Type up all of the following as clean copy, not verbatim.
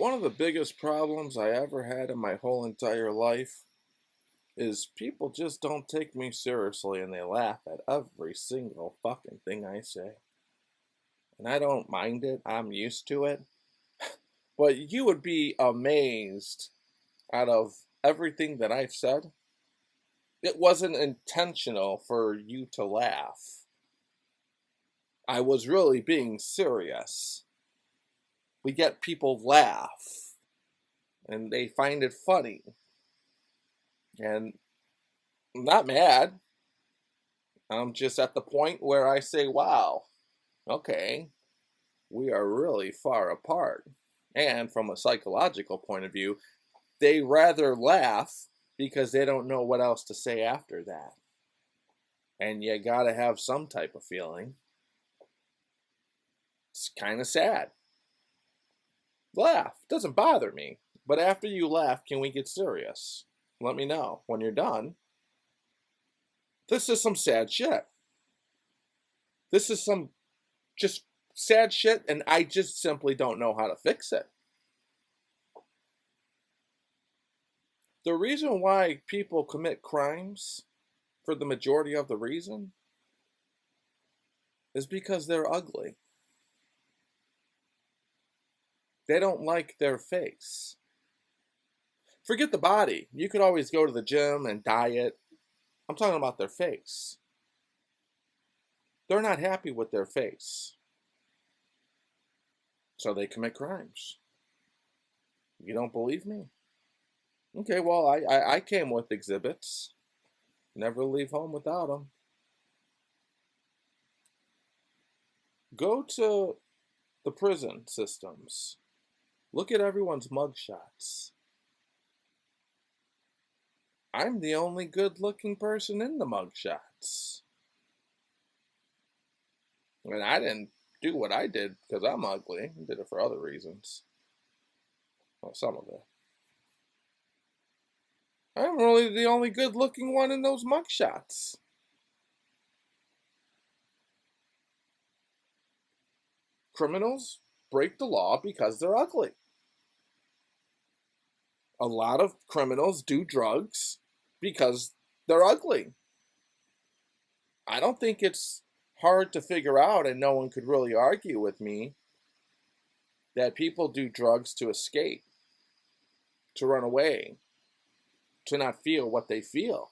One of the biggest problems I ever had in my whole entire life is people just don't take me seriously and they laugh at every single fucking thing I say. And I don't mind it, I'm used to it. But you would be amazed out of everything that I've said. It wasn't intentional for you to laugh. I was really being serious. We get people laugh and they find it funny. And I'm not mad. I'm just at the point where I say, wow, okay, we are really far apart. And from a psychological point of view, they rather laugh because they don't know what else to say after that. And you gotta have some type of feeling. It's kind of sad. Laugh. Doesn't bother me. But after you laugh, can we get serious? Let me know when you're done. This is some sad shit. This is some just sad shit, and I just simply don't know how to fix it. The reason why people commit crimes, for the majority of the reason, is because they're ugly. They don't like their face. Forget the body. You could always go to the gym and diet. I'm talking about their face. They're not happy with their face. So they commit crimes. You don't believe me? Okay, well, I came with exhibits. Never leave home without them. Go to the prison systems. Look at everyone's mugshots. I'm the only good-looking person in the mugshots. And I didn't do what I did because I'm ugly. I did it for other reasons. Well, some of it. I'm really the only good-looking one in those mugshots. Criminals break the law because they're ugly. A lot of criminals do drugs because they're ugly. I don't think it's hard to figure out, and no one could really argue with me, that people do drugs to escape, to run away, to not feel what they feel.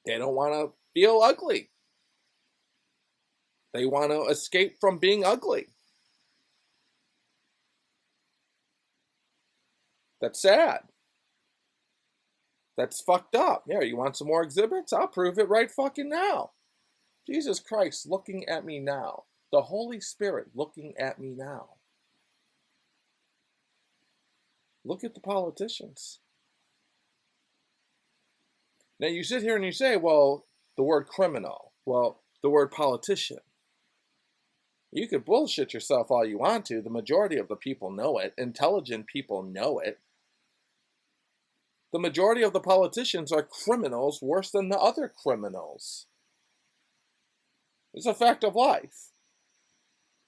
They don't want to feel ugly. They want to escape from being ugly. That's sad. That's fucked up. Yeah, you want some more exhibits? I'll prove it right fucking now. Jesus Christ looking at me now. The Holy Spirit looking at me now. Look at the politicians. Now you sit here and you say, well, the word criminal. Well, the word politician. You could bullshit yourself all you want to. The majority of the people know it. Intelligent people know it. The majority of the politicians are criminals worse than the other criminals. It's a fact of life.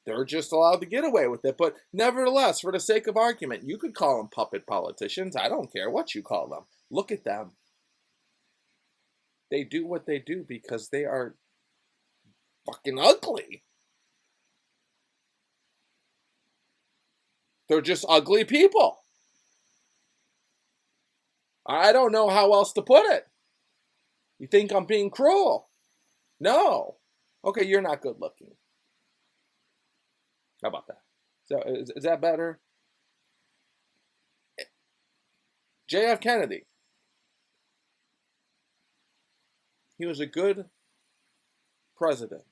They're just allowed to get away with it. But nevertheless, for the sake of argument, you could call them puppet politicians. I don't care what you call them. Look at them. They do what they do because they are fucking ugly. They're just ugly people. I don't know how else to put it. You think I'm being cruel? No. Okay, you're not good looking. How about that? So is that better? J.F. Kennedy. He was a good president.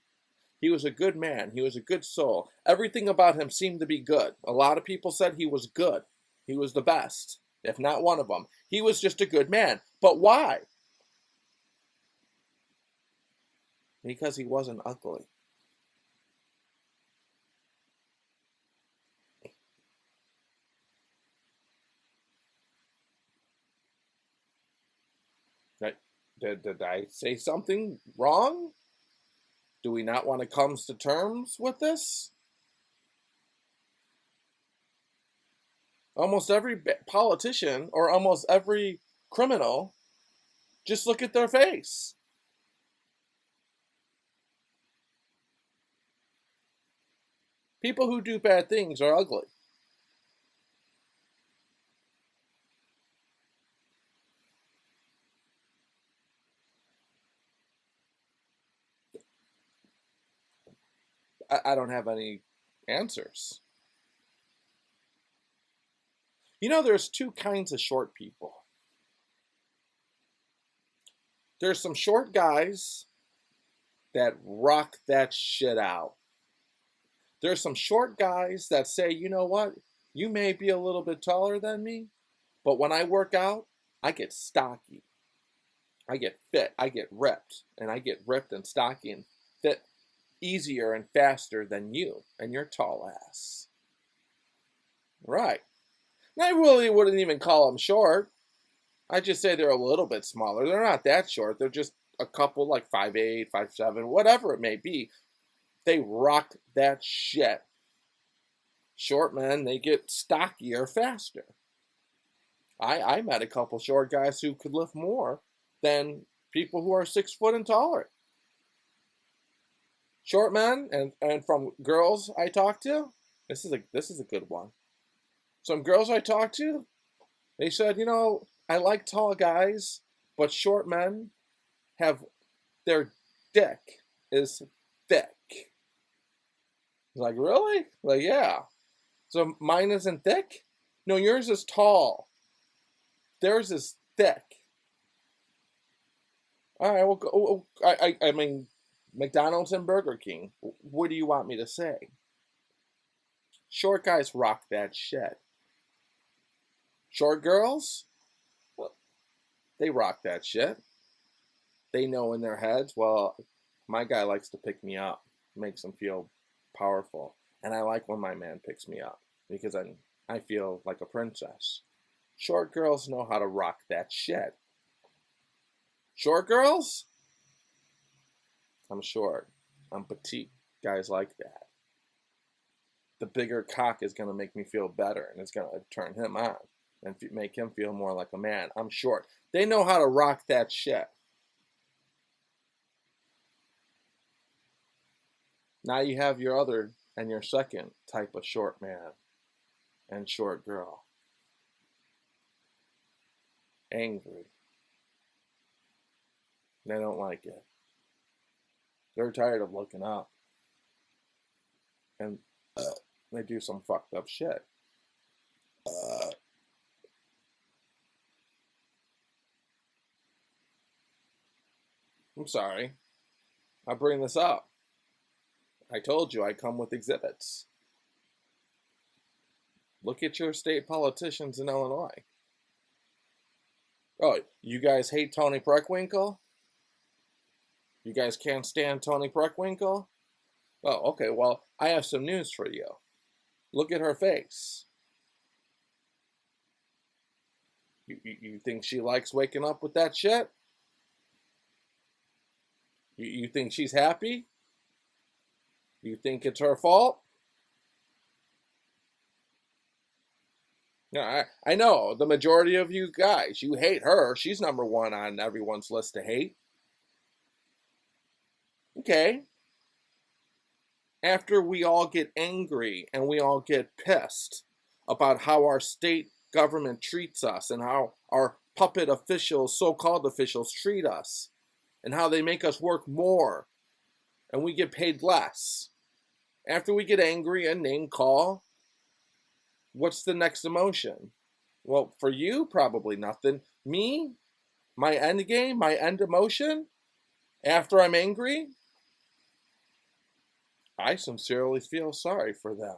He was a good man. He was a good soul. Everything about him seemed to be good. A lot of people said he was good. He was the best, if not one of them. He was just a good man. But why? Because he wasn't ugly. Did I say something wrong? Do we not want to come to terms with this? Almost every politician or almost every criminal, just look at their face. People who do bad things are ugly. I don't have any answers. You know, there's two kinds of short people. There's some short guys that rock that shit out. There's some short guys that say, you know what? You may be a little bit taller than me, but when I work out, I get stocky. I get fit. I get ripped. And I get ripped and stocky and fit easier and faster than you and your tall ass. Right. And I really wouldn't even call them short. I just say they're a little bit smaller. They're not that short. They're just a couple like 5'8", 5'7", whatever it may be. They rock that shit. Short men, they get stockier faster. I met a couple short guys who could lift more than people who are 6 foot and taller. Short men and from girls I talk to, this is a good one. Some girls I talked to, they said, you know, I like tall guys, but short men have their dick is thick. Like, really? Like, yeah. So mine isn't thick? No, yours is tall. Theirs is thick. All right, well, I mean, McDonald's and Burger King. What do you want me to say? Short guys rock that shit. Short girls, well, they rock that shit. They know in their heads, well, my guy likes to pick me up, makes them feel powerful. And I like when my man picks me up because I feel like a princess. Short girls know how to rock that shit. Short girls? I'm short. I'm petite. Guys like that. The bigger cock is going to make me feel better and it's going to turn him on and make him feel more like a man. I'm short. They know how to rock that shit. Now you have your other and your second type of short man and short girl. Angry. They don't like it. They're tired of looking up. And they do some fucked up shit. I'm sorry. I'll bring this up. I told you I come with exhibits. Look at your state politicians in Illinois. Oh, you guys hate Toni Preckwinkle? You guys can't stand Toni Preckwinkle? Oh, okay, well, I have some news for you. Look at her face. You think she likes waking up with that shit? You think she's happy? You think it's her fault? No, I know the majority of you guys, you hate her. She's number one on everyone's list to hate. Okay. After we all get angry and we all get pissed about how our state government treats us and how our puppet officials, so-called officials, treat us and how they make us work more and we get paid less. After we get angry and name call, what's the next emotion? Well, for you, probably nothing. Me, my end game, my end emotion, after I'm angry, I sincerely feel sorry for them.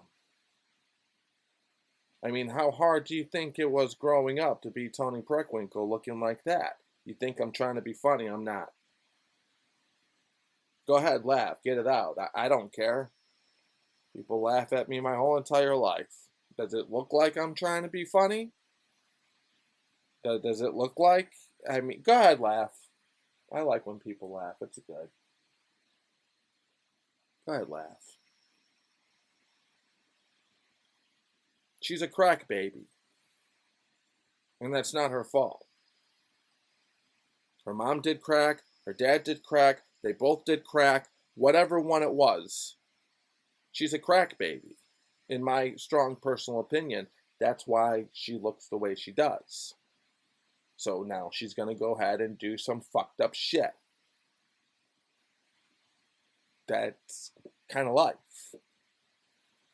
I mean, how hard do you think it was growing up to be Toni Preckwinkle looking like that? You think I'm trying to be funny? I'm not. Go ahead, laugh, get it out. I don't care. People laugh at me my whole entire life. Does it look like I'm trying to be funny? Does it look like? I mean, go ahead, laugh. I like when people laugh. It's good. Go ahead, laugh. She's a crack baby. And that's not her fault. Her mom did crack, her dad did crack, they both did crack, whatever one it was. She's a crack baby. In my strong personal opinion, that's why she looks the way she does. So now she's going to go ahead and do some fucked up shit. That's kind of life,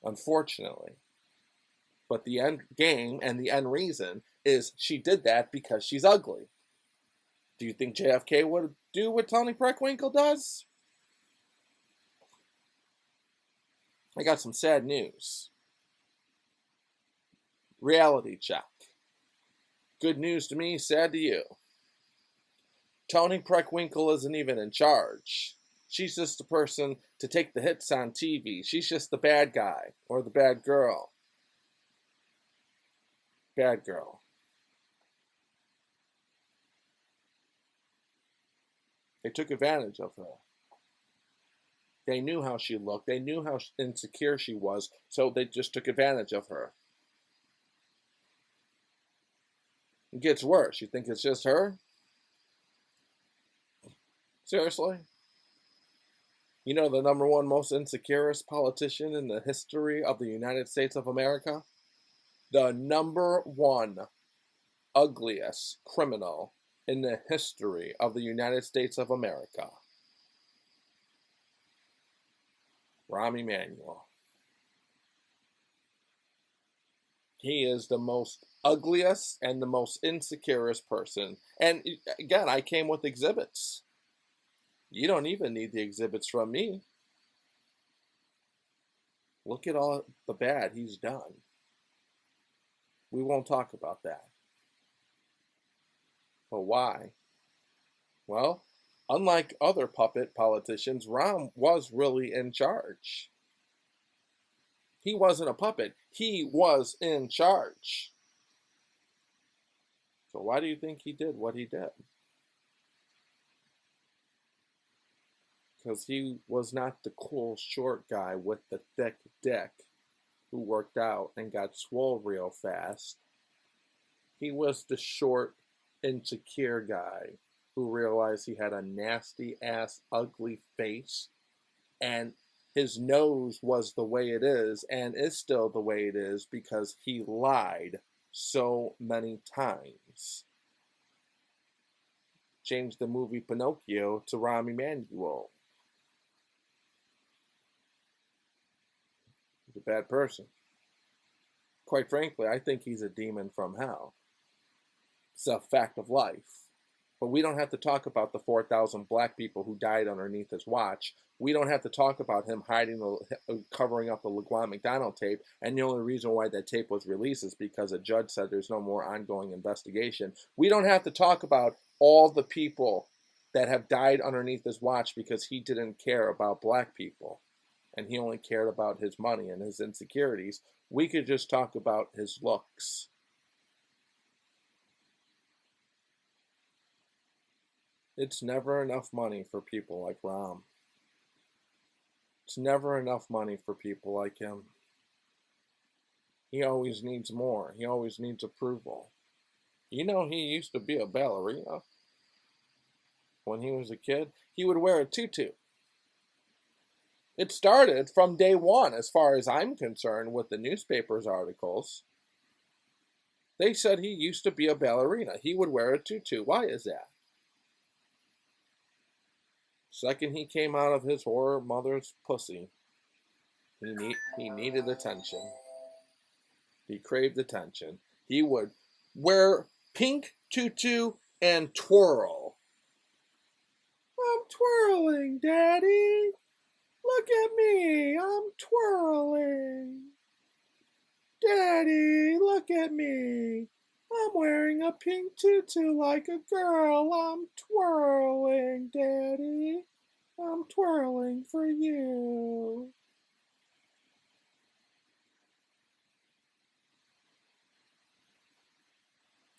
unfortunately. But the end game and the end reason is she did that because she's ugly. Do you think JFK would do what Tony Preckwinkle does? I got some sad news. Reality check. Good news to me, sad to you. Tony Preckwinkle isn't even in charge. She's just the person to take the hits on TV. She's just the bad guy or the bad girl. Bad girl. They took advantage of her. They knew how she looked. They knew how insecure she was, so they just took advantage of her. It gets worse. You think it's just her? Seriously? You know the number one most insecurest politician in the history of the United States of America? The number one ugliest criminal in the history of the United States of America. Rahm Emanuel. He is the most ugliest and the most insecurest person. And again, I came with exhibits. You don't even need the exhibits from me. Look at all the bad he's done. We won't talk about that. But why? Well, unlike other puppet politicians, Rahm was really in charge. He wasn't a puppet. He was in charge. So why do you think he did what he did? Because he was not the cool short guy with the thick dick who worked out and got swole real fast. He was the short, insecure guy who realized he had a nasty ass, ugly face, and his nose was the way it is and is still the way it is because he lied so many times. Changed the movie Pinocchio to Rahm Emanuel. He's a bad person. Quite frankly, I think he's a demon from hell. It's a fact of life. But we don't have to talk about the 4,000 black people who died underneath his watch. We don't have to talk about him covering up the LaGuan McDonald tape. And the only reason why that tape was released is because a judge said there's no more ongoing investigation. We don't have to talk about all the people that have died underneath his watch because he didn't care about black people. And he only cared about his money and his insecurities. We could just talk about his looks. It's never enough money for people like Rahm. It's never enough money for people like him. He always needs more. He always needs approval. You know, he used to be a ballerina. When he was a kid, he would wear a tutu. It started from day one, as far as I'm concerned, with the newspapers articles. They said he used to be a ballerina. He would wear a tutu. Why is that? Second he came out of his whore mother's pussy, he needed attention. He craved attention. He would wear pink tutu and twirl. I'm twirling, Daddy. Look at me. I'm twirling. Daddy, look at me. I'm wearing a pink tutu like a girl. I'm twirling, Daddy. I'm twirling for you.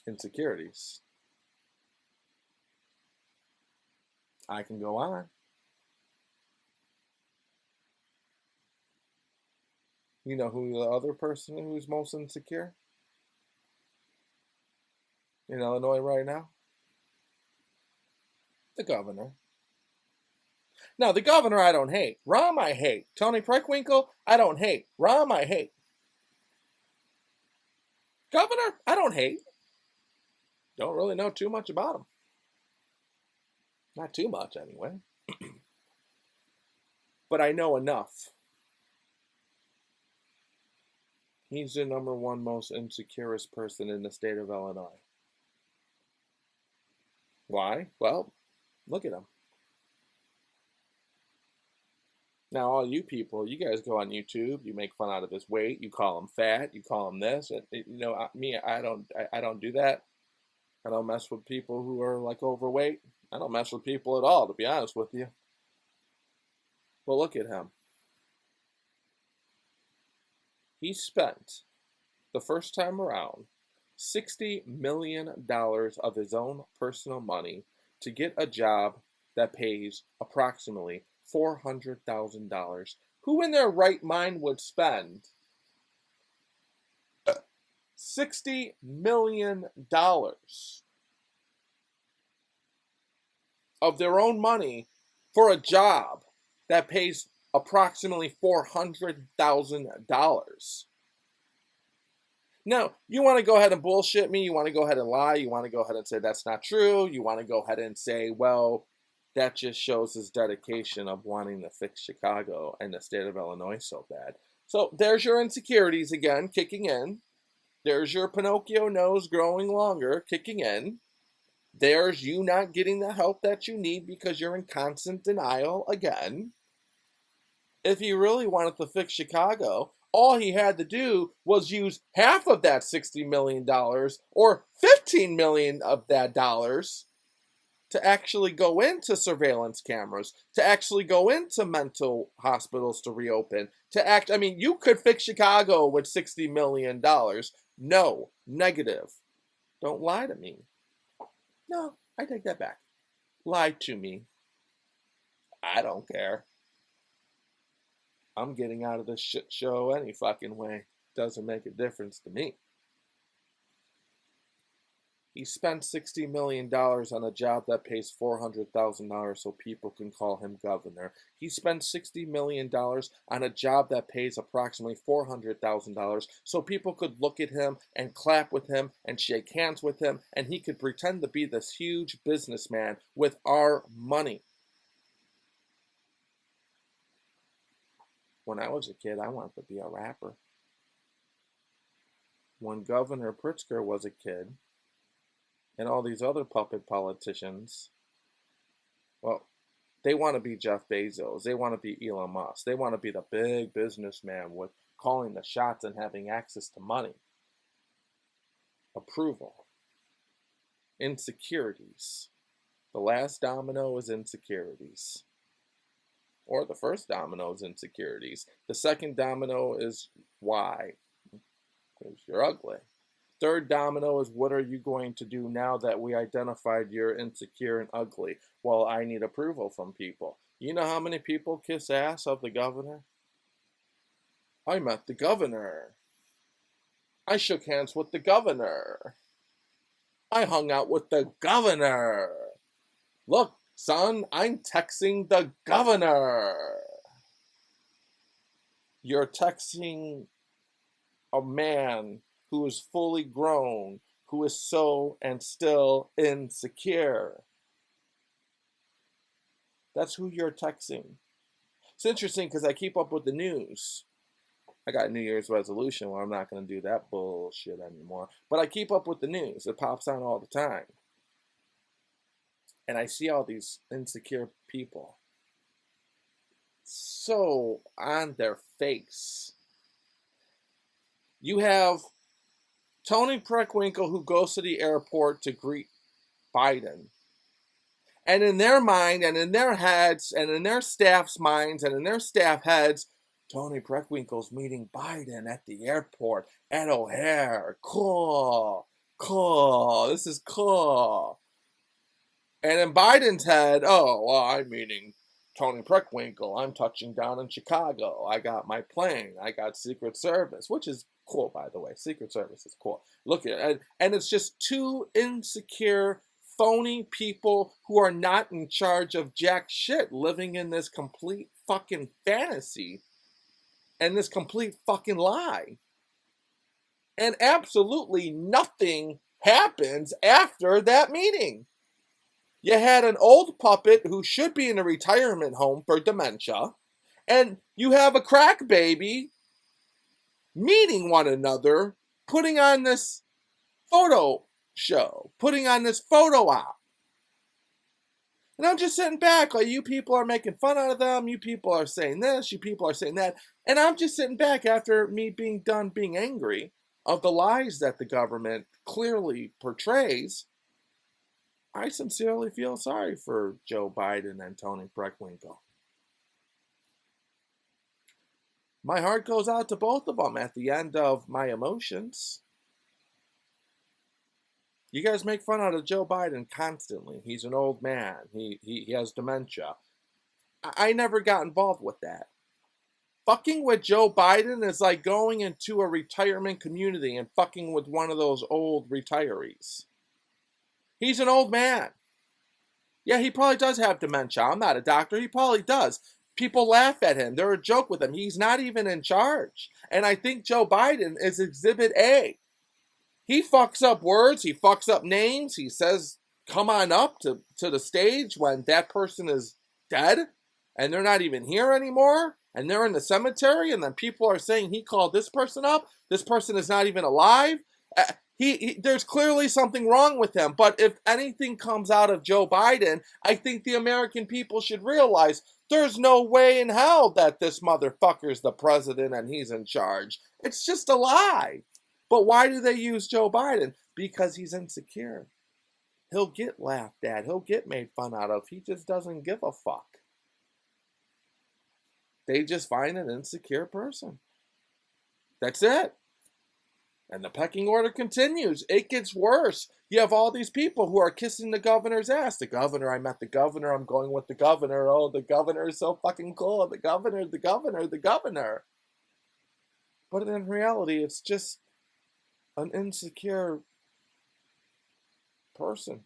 Insecurities. I can go on. You know who the other person who's most insecure? in Illinois right now? The governor. Now, the governor I don't hate. Rahm I hate. Tony Preckwinkle I don't hate. Rahm I hate. Governor I don't hate. Don't really know too much about him. Not too much, anyway. But I know enough. He's the number one most insecurest person in the state of Illinois. Why? Well, look at him. Now, all you people, you guys go on YouTube, you make fun out of his weight, you call him fat, you call him this. Me, I don't do that. I don't mess with people who are like overweight. I don't mess with people at all, to be honest with you. Well, look at him. He spent the first time around $60 million of his own personal money to get a job that pays approximately $400,000. Who in their right mind would spend $60 million of their own money for a job that pays approximately $400,000? Now, you want to go ahead and bullshit me, you want to go ahead and lie, you want to go ahead and say that's not true, you want to go ahead and say, well, that just shows his dedication of wanting to fix Chicago and the state of Illinois so bad. So there's your insecurities again kicking in. There's your Pinocchio nose growing longer kicking in. There's you not getting the help that you need because you're in constant denial again. If he really wanted to fix Chicago, all he had to do was use half of that $60 million or $15 million of that dollars to actually go into surveillance cameras, to actually go into mental hospitals to reopen, you could fix Chicago with $60 million. No, negative. Don't lie to me. No, I take that back. Lie to me. I don't care. I'm getting out of this shit show any fucking way. Doesn't make a difference to me. He spent $60 million on a job that pays $400,000 so people can call him governor. He spent $60 million on a job that pays approximately $400,000 so people could look at him and clap with him and shake hands with him, and he could pretend to be this huge businessman with our money. When I was a kid, I wanted to be a rapper. When Governor Pritzker was a kid, and all these other puppet politicians, well, they want to be Jeff Bezos. They want to be Elon Musk. They want to be the big businessman with calling the shots and having access to money. Approval. Insecurities. The last domino is insecurities. Or the first domino is insecurities. The second domino is why? Because you're ugly. Third domino is what are you going to do now that we identified you're insecure and ugly? Well, I need approval from people. You know how many people kiss ass of the governor? I met the governor. I shook hands with the governor. I hung out with the governor. Look, son, I'm texting the governor. You're texting a man who is fully grown, who is so and still insecure. That's who you're texting. It's interesting because I keep up with the news. I got a New Year's resolution where I'm not going to do that bullshit anymore. But I keep up with the news. It pops on all the time. And I see all these insecure people so on their face. You have Tony Preckwinkle who goes to the airport to greet Biden. And in their mind and in their heads and in their staff's minds and in their staff heads, Tony Preckwinkle's meeting Biden at the airport at O'Hare. Cool. This is cool. And in Biden's head, oh, well, I'm meeting Tony Preckwinkle, I'm touching down in Chicago. I got my plane. I got Secret Service, which is cool, by the way. Secret Service is cool. Look at it. And it's just two insecure, phony people who are not in charge of jack shit, living in this complete fucking fantasy and this complete fucking lie. And absolutely nothing happens after that meeting. You had an old puppet who should be in a retirement home for dementia, and you have a crack baby meeting one another, putting on this photo show, putting on this photo op. And I'm just sitting back, like, you people are making fun out of them, you people are saying this, you people are saying that, and I'm just sitting back after me being done being angry of the lies that the government clearly portrays. I sincerely feel sorry for Joe Biden and Tony Preckwinkle. My heart goes out to both of them at the end of my emotions. You guys make fun out of Joe Biden constantly. He's an old man. He has dementia. I never got involved with that. Fucking with Joe Biden is like going into a retirement community and fucking with one of those old retirees. He's an old man. Yeah, he probably does have dementia. I'm not a doctor. He probably does. People laugh at him. They're a joke with him. He's not even in charge. And I think Joe Biden is Exhibit A. He fucks up words. He fucks up names. He says, come on up to the stage when that person is dead and they're not even here anymore and they're in the cemetery, and then people are saying he called this person up. This person is not even alive. There's clearly something wrong with him. But if anything comes out of Joe Biden, I think the American people should realize there's no way in hell that this motherfucker's the president and he's in charge. It's just a lie. But why do they use Joe Biden? Because he's insecure. He'll get laughed at. He'll get made fun out of. He just doesn't give a fuck. They just find an insecure person. That's it. And the pecking order continues. It gets worse. You have all these people who are kissing the governor's ass. The governor, I met the governor. I'm going with the governor. Oh, the governor is so fucking cool. The governor, the governor, the governor. But in reality, it's just an insecure person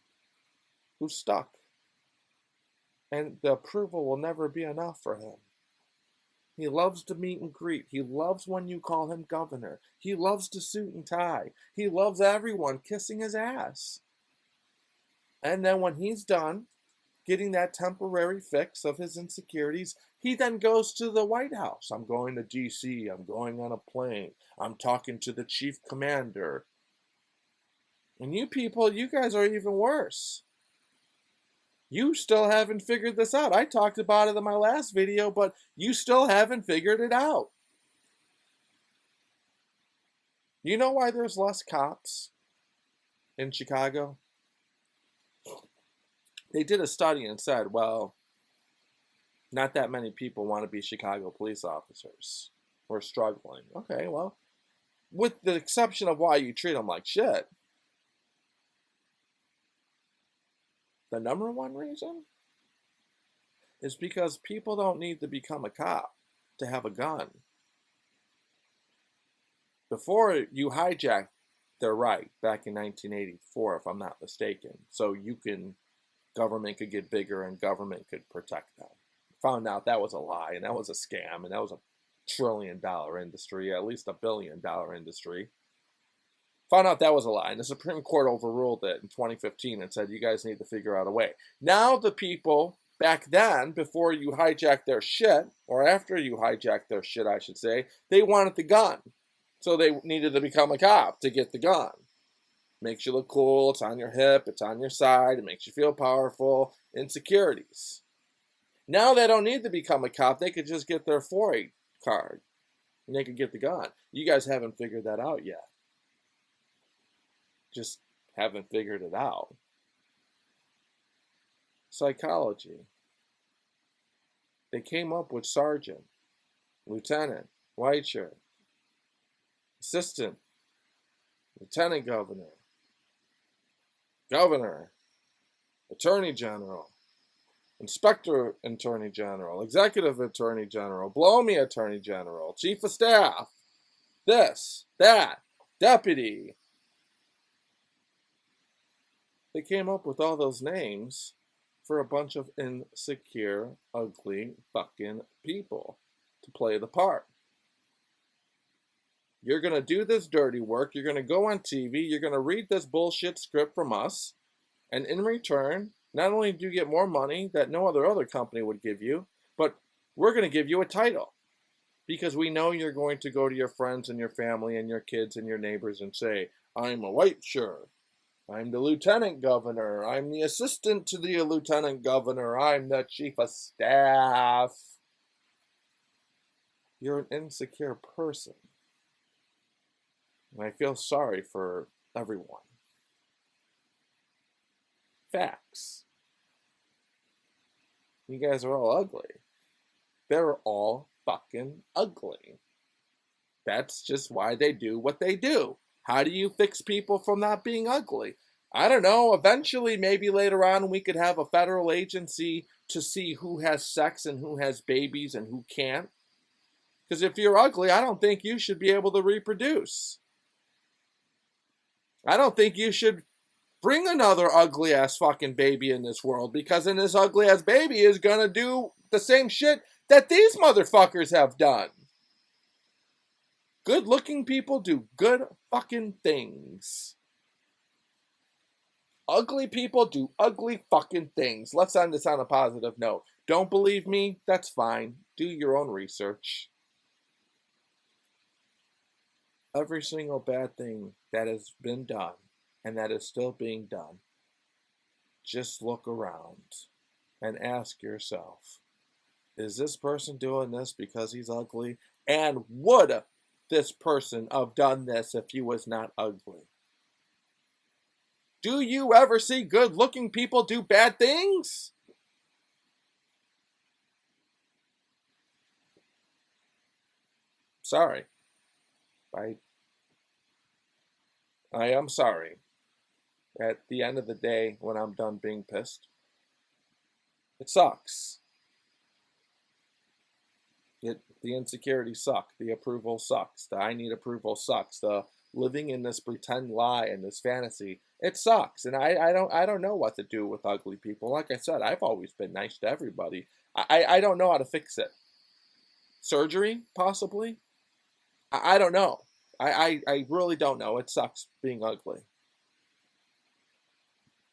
who's stuck. And the approval will never be enough for him. He loves to meet and greet. He loves when you call him governor. He loves to suit and tie. He loves everyone kissing his ass. And then when he's done getting that temporary fix of his insecurities, he then goes to the White House. I'm going to D.C. I'm going on a plane. I'm talking to the chief commander. And you people, you guys are even worse. You still haven't figured this out. I talked about it in my last video, but you still haven't figured it out. You know why there's less cops in Chicago? They did a study and said, well, not that many people want to be Chicago police officers. We're struggling. Okay, well, with the exception of why you treat them like shit. The number one reason is because people don't need to become a cop to have a gun. Before, you hijacked their right back in 1984, if I'm not mistaken, so government could get bigger and government could protect them. Found out that was a lie and that was a scam and that was a $1 trillion industry, at least $1 billion industry. Found out that was a lie, and the Supreme Court overruled it in 2015 and said, you guys need to figure out a way. Now the people back then, before you hijacked their shit, or after you hijacked their shit, I should say, they wanted the gun. So they needed to become a cop to get the gun. Makes you look cool, it's on your hip, it's on your side, it makes you feel powerful. Insecurities. Now they don't need to become a cop, they could just get their 4A card, and they could get the gun. You guys haven't figured that out yet. Just haven't figured it out. Psychology. They came up with sergeant, lieutenant, white shirt, assistant, lieutenant governor, governor, attorney general, Inspector Attorney General, Executive Attorney General, Blow Me Attorney General, Chief of Staff, this, that, Deputy. They came up with all those names for a bunch of insecure, ugly fucking people to play the part. You're going to do this dirty work. You're going to go on TV. You're going to read this bullshit script from us. And in return, not only do you get more money that no other company would give you, but we're going to give you a title. Because we know you're going to go to your friends and your family and your kids and your neighbors and say, I'm a white shirt. I'm the lieutenant governor. I'm the assistant to the lieutenant governor. I'm the chief of staff. You're an insecure person. And I feel sorry for everyone. Facts. You guys are all ugly. They're all fucking ugly. That's just why they do what they do. How do you fix people from not being ugly? I don't know. Eventually, maybe later on, we could have a federal agency to see who has sex and who has babies and who can't. Because if you're ugly, I don't think you should be able to reproduce. I don't think you should bring another ugly ass fucking baby in this world, because then this ugly ass baby is gonna do the same shit that these motherfuckers have done. Good looking people do good fucking things. Ugly people do ugly fucking things. Let's end this on a positive note. Don't believe me? That's fine. Do your own research. Every single bad thing that has been done and that is still being done, just look around and ask yourself, is this person doing this because he's ugly? And would this person have done this if he was not ugly? Do you ever see good-looking people do bad things? Sorry. I am sorry. At the end of the day, when I'm done being pissed, it sucks. The insecurity suck. The approval sucks. The I need approval sucks. The living in this pretend lie and this fantasy, it sucks. And I don't know what to do with ugly people. Like I said, I've always been nice to everybody. I don't know how to fix it. Surgery, possibly? I don't know. I really don't know. It sucks being ugly.